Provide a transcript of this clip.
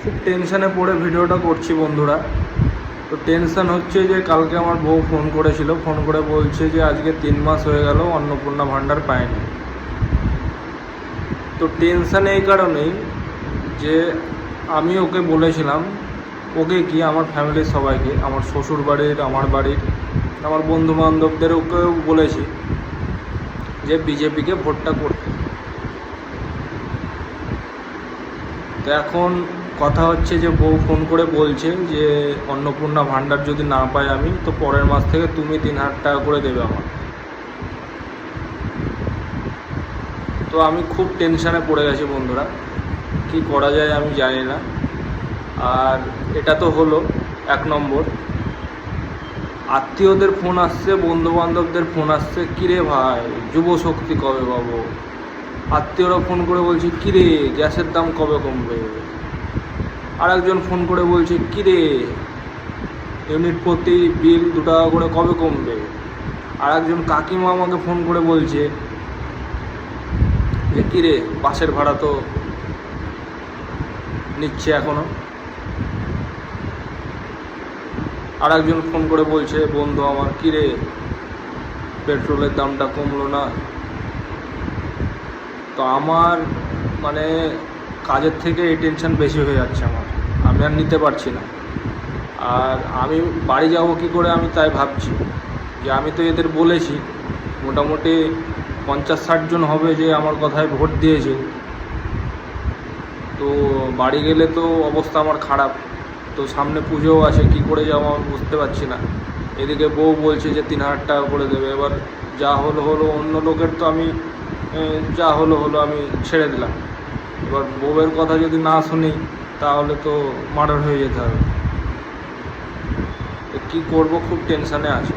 খুব টেনশানে পড়ে ভিডিওটা করছি বন্ধুরা। তো টেনশান হচ্ছে যে কালকে আমার বউ ফোন করেছিল, ফোন করে বলছে যে আজকে 3 মাস হয়ে গেল অন্নপূর্ণা ভাণ্ডার পায়নি। তো টেনশান এই কারণেই যে আমি ওকে বলেছিলাম, ওকে কি আমার ফ্যামিলির সবাইকে, আমার শ্বশুর বাড়ির, আমার বাড়ির, আমার বন্ধুবান্ধবদের ওকেও বলেছি যে বিজেপিকে ভোটটা করতে। তো এখন কথা হচ্ছে যে বউ ফোন করে বলছে যে অন্নপূর্ণা ভাণ্ডার যদি না পাই আমি, তো পরের মাস থেকে তুমি 3,000 টাকা করে দেবে আমার। তো আমি খুব টেনশানে পড়ে গেছি বন্ধুরা, কি করা যায় আমি জানি না। আর এটা তো হলো 1 নম্বর। আত্মীয়দের ফোন আসছে, বন্ধুবান্ধবদের ফোন আসছে, কিরে ভাই যুব শক্তি কবে পাবো। আত্মীয়রা ফোন করে বলছে কিরে গ্যাসের দাম কবে কমবে। আর একজন ফোন করে বলছে কিরে ইউনিট প্রতি বিল 2 টাকা করে কবে কমবে। আর একজন কাকিমা আমাকে ফোন করে বলছে যে কিরে বাসের ভাড়া তো নিচ্ছে এখনও। আর একজন ফোন করে বলছে বন্ধু আমার কিরে পেট্রোলের দামটা কমলো না। তো আমার মানে কাজের থেকে এই টেনশন বেশি হয়ে যাচ্ছে আমার, আমি আর নিতে পারছি না। আর আমি বাড়ি যাব কী করে আমি তাই ভাবছি। যে আমি তো এদের বলেছি, মোটামুটি 50-60 জন হবে যে আমার কথায় ভোট দিয়েছে। তো বাড়ি গেলে তো অবস্থা আমার খারাপ। তো সামনে পুজোও আছে, কী করে যাবো আমি বুঝতে পারছি না। এদিকে বউ বলছে যে 3,000 টাকা করে দেবে। এবার যা হলো হলো, অন্য লোকের তো আমি যা হলো হলো আমি ছেড়ে দিলাম। এবার বউয়ের কথা যদি না শুনি তাহলে তো মার্ডার হয়ে যেতে হবে। তো কী করবো, খুব টেনশানে আছে।